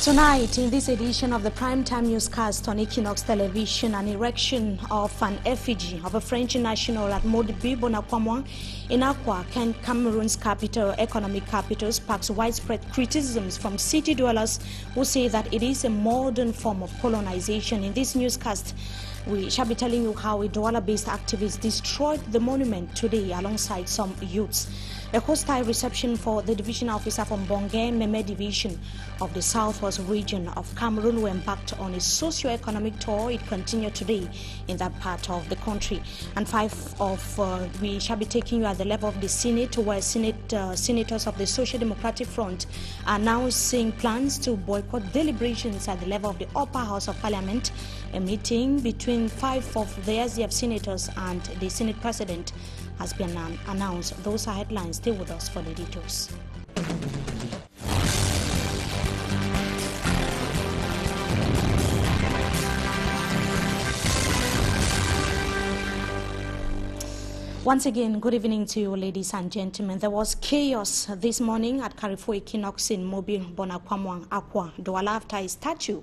Tonight, in this edition of the primetime newscast on Equinoxe television, an erection of an effigy of a French national at Modibi Bonakwamwa in Accra, Cameroon's capital, economic capital, sparks widespread criticisms from city dwellers who say that it is a modern form of colonization. In this newscast, we shall be telling you how a Douala-based activist destroyed the monument today alongside some youths. A hostile reception for the division officer from Bonge Meme division of the southwest region of Cameroon who embarked on a socio-economic tour. It continued today in that part of the country. And we shall be taking you at the level of the Senate, where senators of the Social Democratic Front are announcing plans to boycott deliberations at the level of the upper house of parliament. A meeting between 5 of the SDF senators and the Senate president has been announced. Those are headlines. Stay with us for the details. Once again, good evening to you, ladies and gentlemen. There was chaos this morning at Carrefour Equinoxe in Mobile, Bonakwamwa, Accra, Douala, after a statue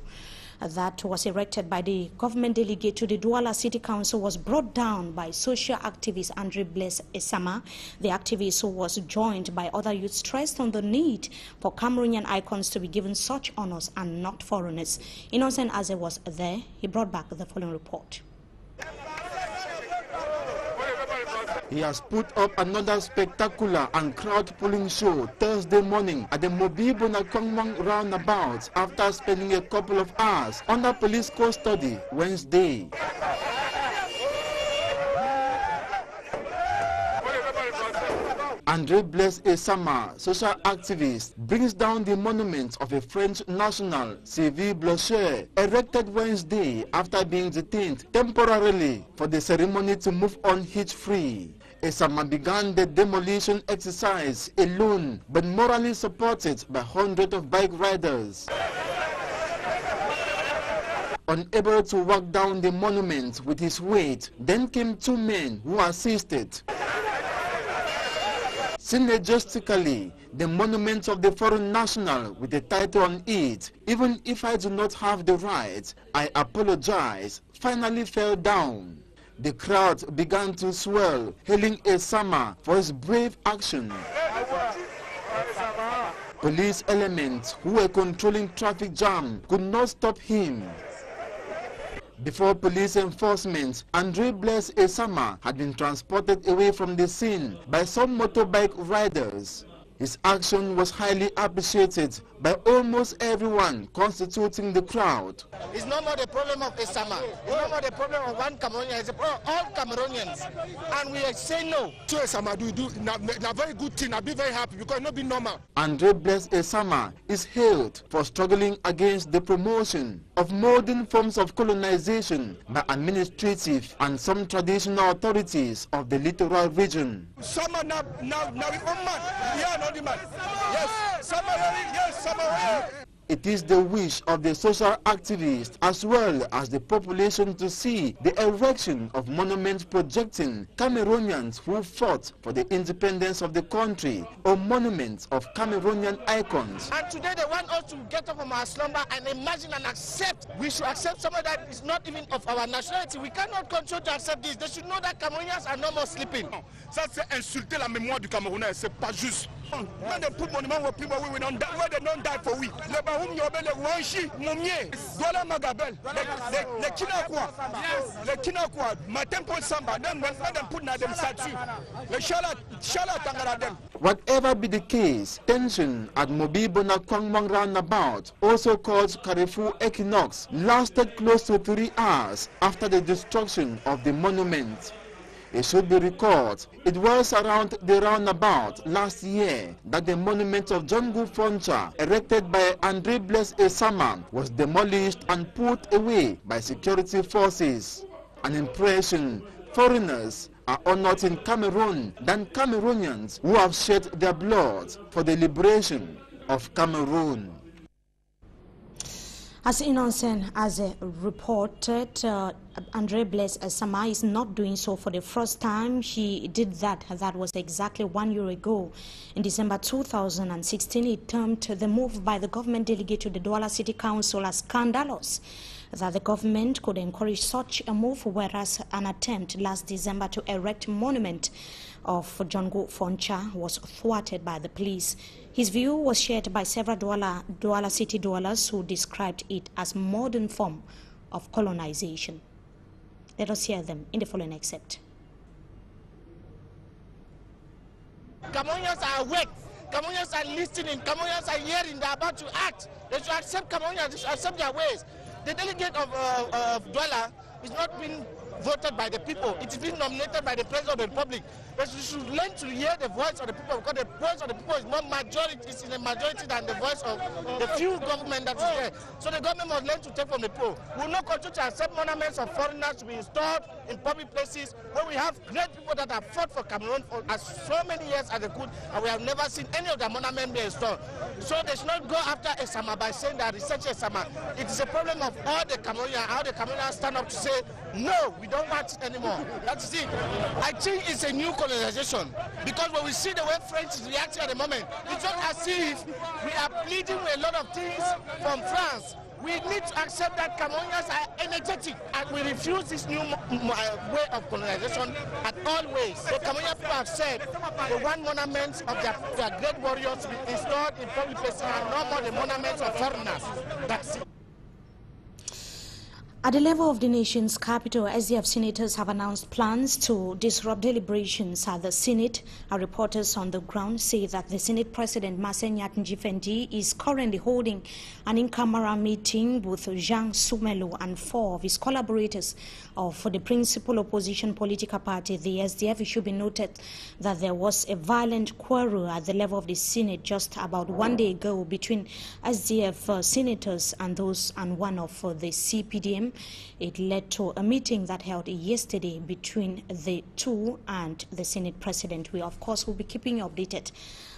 that was erected by the government delegate to the Douala City Council was brought down by social activist Andre Blaise Esama. The activist, who was joined by other youths, stressed on the need for Cameroonian icons to be given such honors and not foreigners. Innocent Aze was there. He brought back the following report. He has put up another spectacular and crowd-pulling show Thursday morning at the Mobile Bonakwamwa roundabout after spending a couple of hours under police custody Wednesday. Andre Blaise Esama, social activist, brings down the monument of a French national, Sylvie Blocher, erected Wednesday after being detained temporarily for the ceremony to move on hitch-free. Esama began the demolition exercise alone, but morally supported by hundreds of bike riders. Unable to walk down the monument with his weight, then came 2 men who assisted. Synergistically, the monument of the foreign national with the title on it, "Even if I do not have the right, I apologize," finally fell down. The crowd began to swell, hailing Esama for his brave action. Police elements who were controlling traffic jam could not stop him. Before police enforcement, Andre Blaise Esama had been transported away from the scene by some motorbike riders. His action was highly appreciated by almost everyone constituting the crowd. It's not more the problem of Esama. It's not more the problem of one Cameroonian. It's the problem of all Cameroonians. And we say no to Esama. Do a very good thing. I'll be very happy because it's not be normal. Andre Blaise Esama is hailed for struggling against the promotion of modern forms of colonization by administrative and some traditional authorities of the littoral region. It is the wish of the social activists as well as the population to see the erection of monuments projecting Cameroonians who fought for the independence of the country, or monuments of Cameroonian icons. And today they want us to get up from our slumber and imagine and accept. We should accept someone that is not even of our nationality. We cannot control to accept this. They should know that Cameroonians are no more sleeping. Ça c'est insulter la mémoire du Camerounais, c'est pas juste. When they put monument where people where they don't die for we. Le Bahoum Yobel, le Wanshi, Mounier, Douala Magabel, le Kinakwa, Matin Paul Samba, them put na them statue. Le Shala Tangaradem. Whatever be the case, tension at Mobile Bonakwamwa roundabout, also called Carrefour Equinoxe, lasted close to 3 hours after the destruction of the monument. It should be recalled, it was around the roundabout last year that the monument of John Foncha, erected by Andre Blaise Esama, was demolished and put away by security forces. An impression foreigners are honored in Cameroon than Cameroonians who have shed their blood for the liberation of Cameroon. As innocent as reported, Andre Blaise Sama is not doing so for the first time. He did that. That was exactly 1 year ago. In December 2016, he termed the move by the government delegate to the Douala City Council as scandalous, that the government could encourage such a move, whereas an attempt last December to erect a monument of Jongo Foncha was thwarted by the police. His view was shared by several Douala city dwellers who described it as modern form of colonization. Let us hear them in the following excerpt. Cameroonians are awake. Cameroonians are listening. Cameroonians are hearing. They are about to act. They should accept Cameroonians. They should accept their ways. The delegate of Douala is not being voted by the people. It is being nominated by the President of the Republic. But we should learn to hear the voice of the people, because the voice of the people is more majority, is in a majority than the voice of the few government that is there. So the government must learn to take from the people. We will not continue to accept monuments of foreigners to be installed in public places where we have great people that have fought for Cameroon for as so many years as they could, and we have never seen any of their monuments be installed. So they should not go after Esama by saying that research Esama. It is a problem of all the Cameroonians, how the Cameroonians stand up to say, no, we don't want it anymore. That's it. I think it's a new colonization, because when we see the way French is reacting at the moment, it's not as if we are pleading with a lot of things from France. We need to accept that Cameroonians are energetic, and we refuse this new way of colonization at all ways. The Cameroonian people have said they want monuments of their great warriors to be installed in public places and no more the monuments of foreigners. That's it. At the level of the nation's capital, SDF senators have announced plans to disrupt deliberations at the Senate. Our reporters on the ground say that the Senate President Masen Yatinji is currently holding an in-camera meeting with Jean Sumelo and 4 of his collaborators for the principal opposition political party, the SDF. It should be noted that there was a violent quarrel at the level of the Senate just about 1 day ago between SDF senators and one of the CPDM. It led to a meeting that held yesterday between the two and the Senate President. We, of course, will be keeping you updated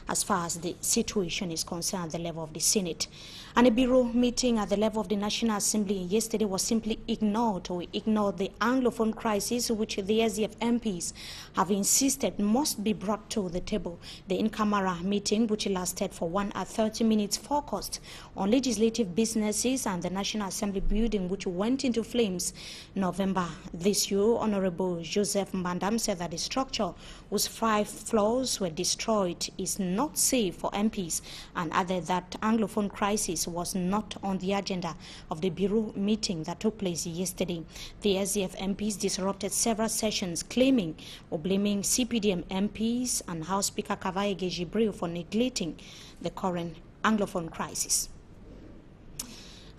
as far as the situation is concerned at the level of the Senate. And a bureau meeting at the level of the National Assembly yesterday was simply ignored, or ignored the Anglophone crisis, which the SDF MPs have insisted must be brought to the table. The in-camera meeting, which lasted for 1 hour 30 minutes, focused on legislative businesses and the National Assembly building, which went into flames November this year. Honorable Joseph Mbandam said that the structure, whose 5 floors were destroyed, is not safe for MPs, and added that Anglophone crisis was not on the agenda of the bureau meeting that took place yesterday. The SDF MPs disrupted several sessions, claiming or blaming CPDM MPs and House Speaker Kavaye Gejibril for neglecting the current Anglophone crisis.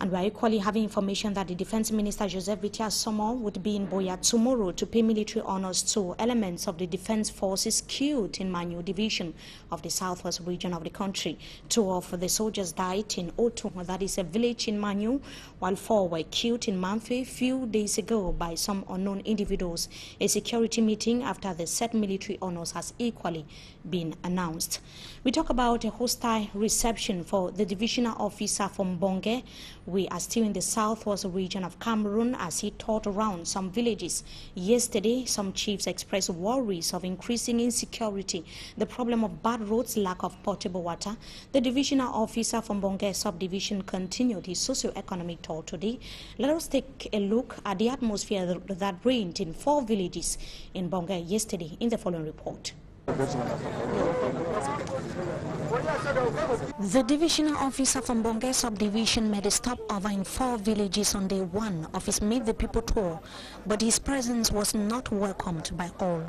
And we are equally having information that the Defense Minister Joseph Bitia Somo would be in Boya tomorrow to pay military honors to elements of the defense forces killed in Manyu Division of the southwest region of the country. 2 of the soldiers died in Otu, that is a village in Manyu, while 4 were killed in Mamfe few days ago by some unknown individuals. A security meeting after the said military honors has equally been announced. We talk about a hostile reception for the divisional officer from Bonge. We are still in the southwest region of Cameroon as he toured around some villages. Yesterday, some chiefs expressed worries of increasing insecurity, the problem of bad roads, lack of potable water. The divisional officer from Bonge subdivision continued his socio-economic tour today. Let us take a look at the atmosphere that reigned in 4 villages in Bonge yesterday in the following report. The divisional officer from Bonge subdivision made a stopover in 4 villages on day 1 of his Meet the People tour, but his presence was not welcomed by all.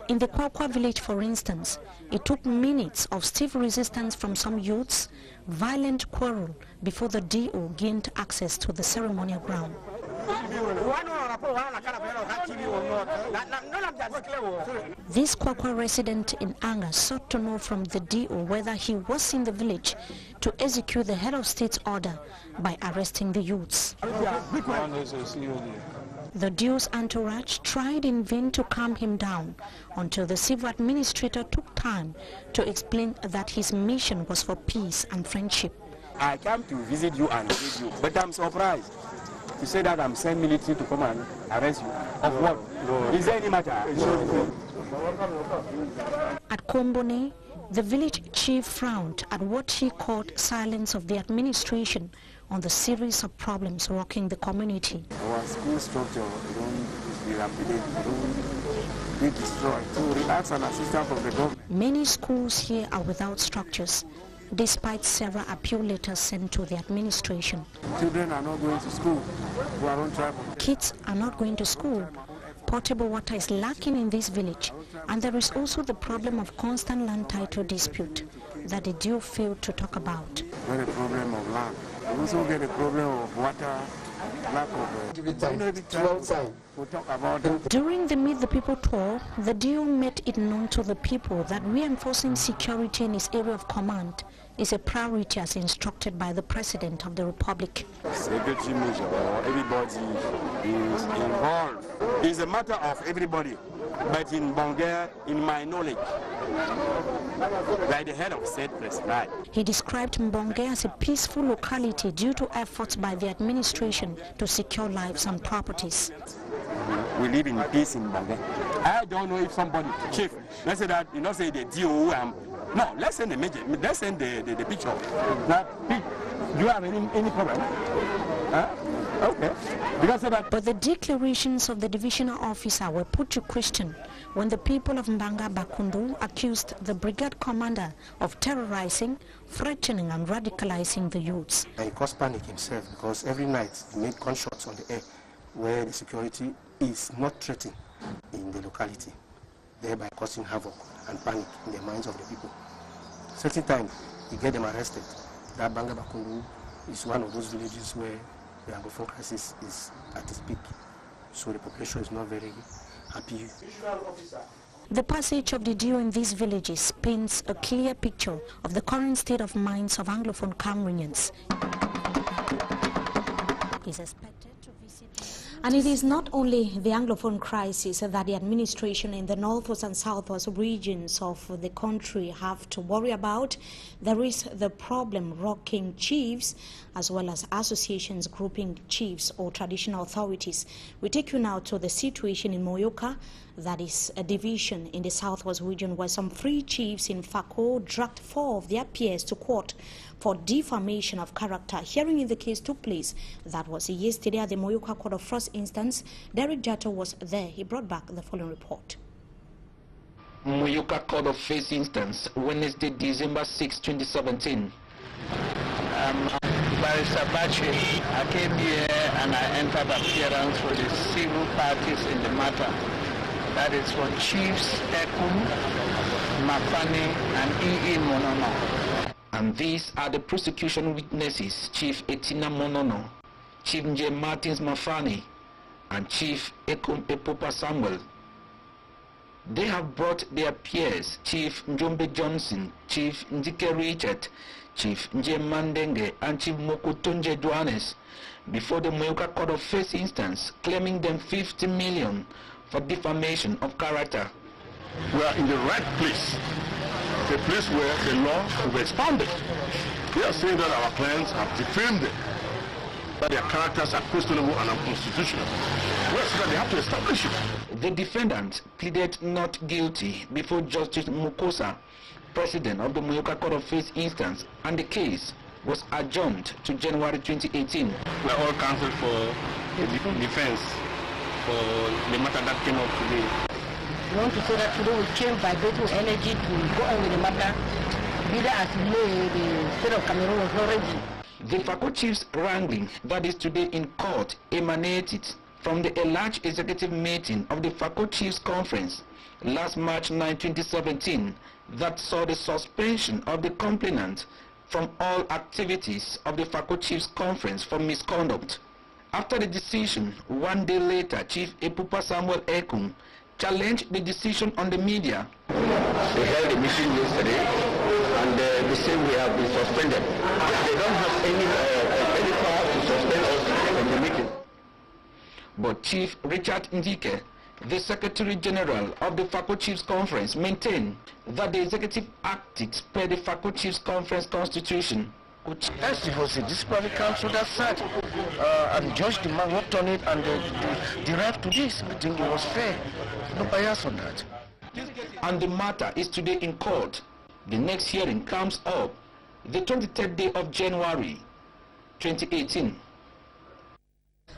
In the Kwakwa village, for instance, it took minutes of stiff resistance from some youths, violent quarrel before the DO gained access to the ceremonial ground. This Kwakwa resident in anger sought to know from the DO whether he was in the village to execute the head of state's order by arresting the youths. The duo's entourage tried in vain to calm him down until the civil administrator took time to explain that his mission was for peace and friendship. I came to visit you and visit you, but I'm surprised to say that I'm sending military to come and arrest you. Of what? No. Is there any matter? No. At Kombone, the village chief frowned at what he called silence of the administration on the series of problems rocking the community. Our school structure don't be destroyed. So we ask an assistance from the government. Many schools here are without structures, despite several appeal letters sent to the administration. Children are not going to school who are on travel. Kids are not going to school. Potable water is lacking in this village, and there is also the problem of constant land title dispute that the duo failed to talk about. We have a problem of land. We also get a problem of water, lack of we'll talk about it. During the Meet the People tour, the duo made it known to the people that reinforcing security in its area of command is a priority as instructed by the President of the Republic. Security measure, everybody is involved. It's a matter of everybody, but in Bonga, in my knowledge, like the head of state prescribed. He described Mbonge as a peaceful locality due to efforts by the administration to secure lives and properties. We live in peace in Bonga. I don't know if somebody, chief, let's say that, you know, say the DO, no, let's send the major, let's send the picture. Do you have any problem? Huh? Okay. But the declarations of the divisional officer were put to question when the people of Mbanga Bakundu accused the brigade commander of terrorizing, threatening and radicalizing the youths. He caused panic himself because every night he made gunshots on the air where the security is not threatened in the locality, thereby causing havoc and panic in the minds of the people. Certain time, he get them arrested. That Mbanga Bakundu is one of those villages where the Anglophone crisis is at its peak, so the population is not very happy. The passage of the duo in these villages paints a clear picture of the current state of minds of Anglophone Cameroonians. Is expected to visit. And it is not only the Anglophone crisis that the administration in the northwest and southwest regions of the country have to worry about. There is the problem rocking chiefs as well as associations grouping chiefs or traditional authorities. We take you now to the situation in Moyoka, that is a division in the southwest region where some 3 chiefs in Fako dragged 4 of their peers to court for defamation of character. Hearing in the case took place. That was yesterday at the Moyoka Court of First Instance. Derek Jato was there. He brought back the following report. Moyoka Court of First Instance, Wednesday, December 6, 2017. Barrister Bache, I came here and I entered appearance for the civil parties in the matter. That is for Chiefs Ekum, Mafani and E.E. Monono. And these are the prosecution witnesses, Chief Etina Monono, Chief Nje Martins Mafani, and Chief Ekum Epopa Samuel. They have brought their peers, Chief Njombe Johnson, Chief Njike Richard, Chief Nje Mandenge, and Chief Mokutonje Duanes, before the Moyoka Court of First Instance, claiming them 50 million for defamation of character. We are in the right place, a place where the law will be expounded. They are saying that our clients have defamed them, that their characters are questionable and unconstitutional. Well, so that they have to establish it. The defendant pleaded not guilty before Justice Mukosa, President of the Moyoka Court of First Instance, and the case was adjourned to January 2018. We are all counsel for the defense for the matter that came up today. We want to say that today we came vibrating energy to go on with the matter, be that as the state of Cameroon was not ready. The Fako chiefs wrangling that is today in court emanated from the enlarged executive meeting of the Fako Chiefs Conference last March 9, 2017 that saw the suspension of the complainant from all activities of the Fako Chiefs Conference for misconduct. After the decision, 1 day later, Chief Epupa Samuel Ekun challenged the decision on the media. They held a meeting yesterday and they say we have been suspended. They don't have any power to suspend us from the meeting. But Chief Richard Ndike, the Secretary General of the FACO Chiefs Conference, maintained that the executive act per the FACO Chiefs Conference Constitution. Yes, it was a disciplinary council that sat and Judge the man worked on it and derived to this. I think it was fair. No bias on that. And the matter is today in court. The next hearing comes up the 23rd day of January 2018.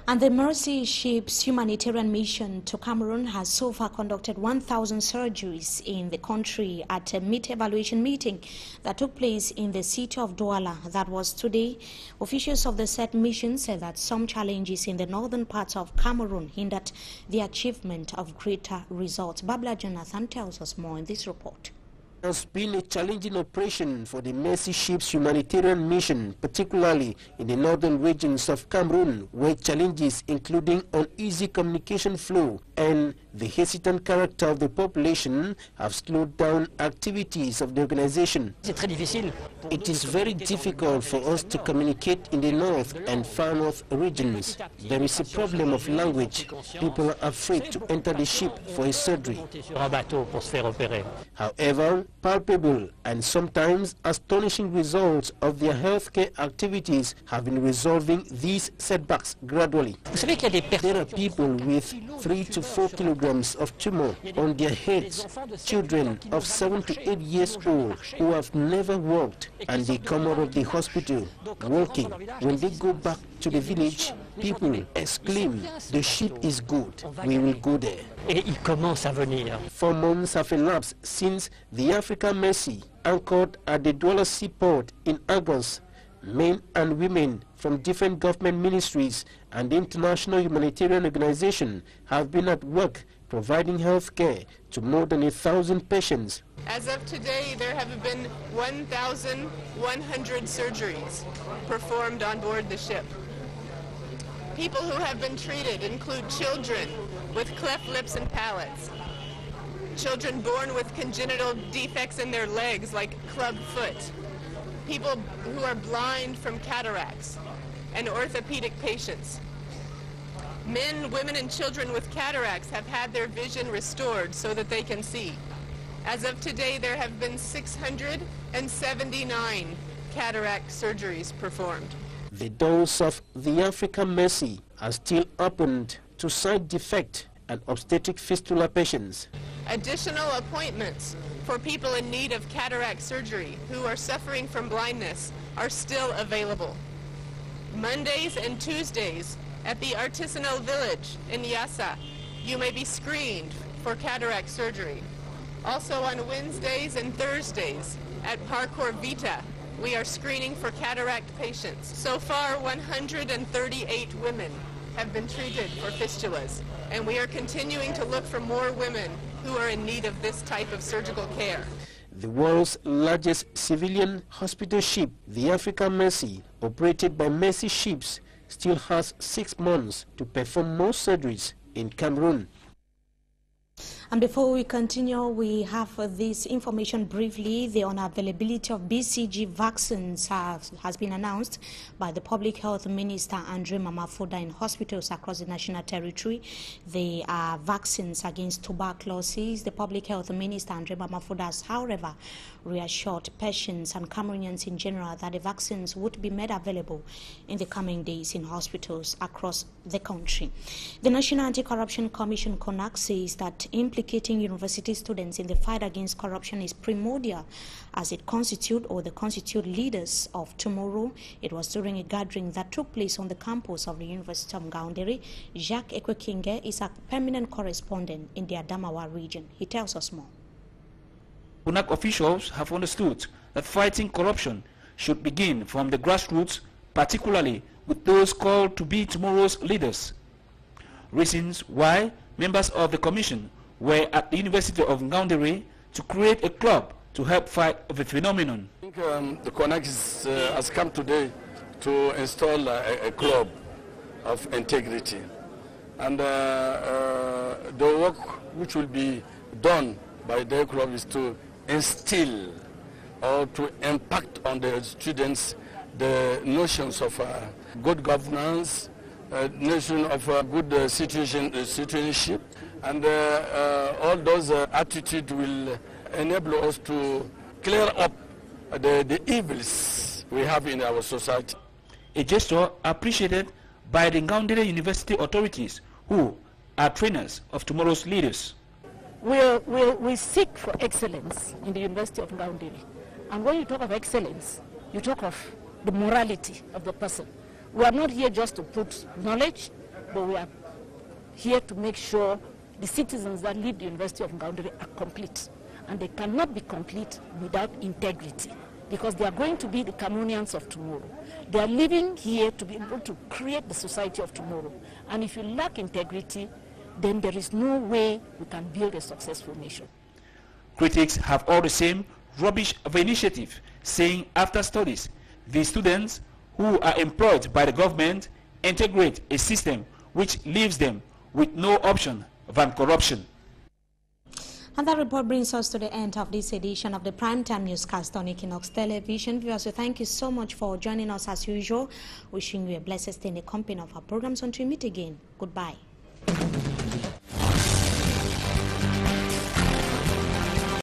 And the Mercy Ship's humanitarian mission to Cameroon has so far conducted 1,000 surgeries in the country at a mid-evaluation meeting that took place in the city of Douala. That was today. Officials of the said mission said that some challenges in the northern parts of Cameroon hindered the achievement of greater results. Babla Jonathan tells us more in this report. It has been a challenging operation for the Mercy Ship's humanitarian mission, particularly in the northern regions of Cameroon, where challenges including uneasy communication flow and the hesitant character of the population have slowed down activities of the organization. It is very difficult for us to communicate in the north and far north regions. There is a problem of language. People are afraid to enter the ship for a surgery. However, palpable and sometimes astonishing results of their healthcare activities have been resolving these setbacks gradually. There are people with 3 to 4 kilograms of tumor on their heads, children of 7 to 8 years old who have never walked, and they come out of the hospital walking. When they go back to the village, people exclaim, "The ship is good, we will go there." 4 months have elapsed since the African Mercy anchored at the Douala seaport in August. Men and women from different government ministries and international humanitarian organizations have been at work providing health care to more than 1,000 patients. As of today, there have been 1,100 surgeries performed on board the ship. People who have been treated include children with cleft lips and palates, children born with congenital defects in their legs like club foot, people who are blind from cataracts, and orthopedic patients. Men, women, and children with cataracts have had their vision restored so that they can see. As of today, there have been 679 cataract surgeries performed. The doors of the African Mercy are still opened to side defect and obstetric fistula patients. Additional appointments for people in need of cataract surgery who are suffering from blindness are still available. Mondays and Tuesdays at the Artisanal Village in Yassa, you may be screened for cataract surgery. Also on Wednesdays and Thursdays at Parkour Vita, we are screening for cataract patients. So far, 138 women have been treated for fistulas, and we are continuing to look for more women who are in need of this type of surgical care. The world's largest civilian hospital ship, the African Mercy, operated by Mercy Ships, still has 6 months to perform more surgeries in Cameroon. And before we continue, we have this information briefly. The unavailability of BCG vaccines has been announced by the Public Health Minister Andre Mamafoda in hospitals across the national territory. They are vaccines against tuberculosis. The Public Health Minister Andre Mamafoda has, however, reassured patients and Cameroonians in general that the vaccines would be made available in the coming days in hospitals across the country. The National Anti-Corruption Commission, Equinoxe, says that implicating university students in the fight against corruption is primordial as it constitute leaders of tomorrow. It was during a gathering that took place on the campus of the University of Ngaoundéré. Jacques Ekwekinge is a permanent correspondent in the Adamawa region. He tells us more. UNAC officials have understood that fighting corruption should begin from the grassroots, particularly with those called to be tomorrow's leaders. Reasons why members of the commission were at the University of Ngaoundéré to create a club to help fight the phenomenon. I think the Equinoxe has come today to install a club of integrity. And the work which will be done by the club is to instill or to impact on the students the notions of good governance, nation of good citizenship, and all those attitudes will enable us to clear up the evils we have in our society. A gesture appreciated by the Ngaoundere University authorities, who are trainers of tomorrow's leaders. We seek for excellence in the University of Ngaoundere. And when you talk of excellence, you talk of the morality of the person. We are not here just to put knowledge, but we are here to make sure the citizens that leave the University of Ngaoundere are complete. And they cannot be complete without integrity, because they are going to be the Cameroonians of tomorrow. They are living here to be able to create the society of tomorrow. And if you lack integrity, then there is no way we can build a successful nation. Critics have all the same rubbish of initiative, saying after studies, the students who are employed by the government integrate a system which leaves them with no option than corruption. And that report brings us to the end of this edition of the Primetime Newscast on Equinoxe Television. Viewers, so thank you so much for joining us as usual. Wishing you a blessed stay in the company of our programs until we meet again. Goodbye.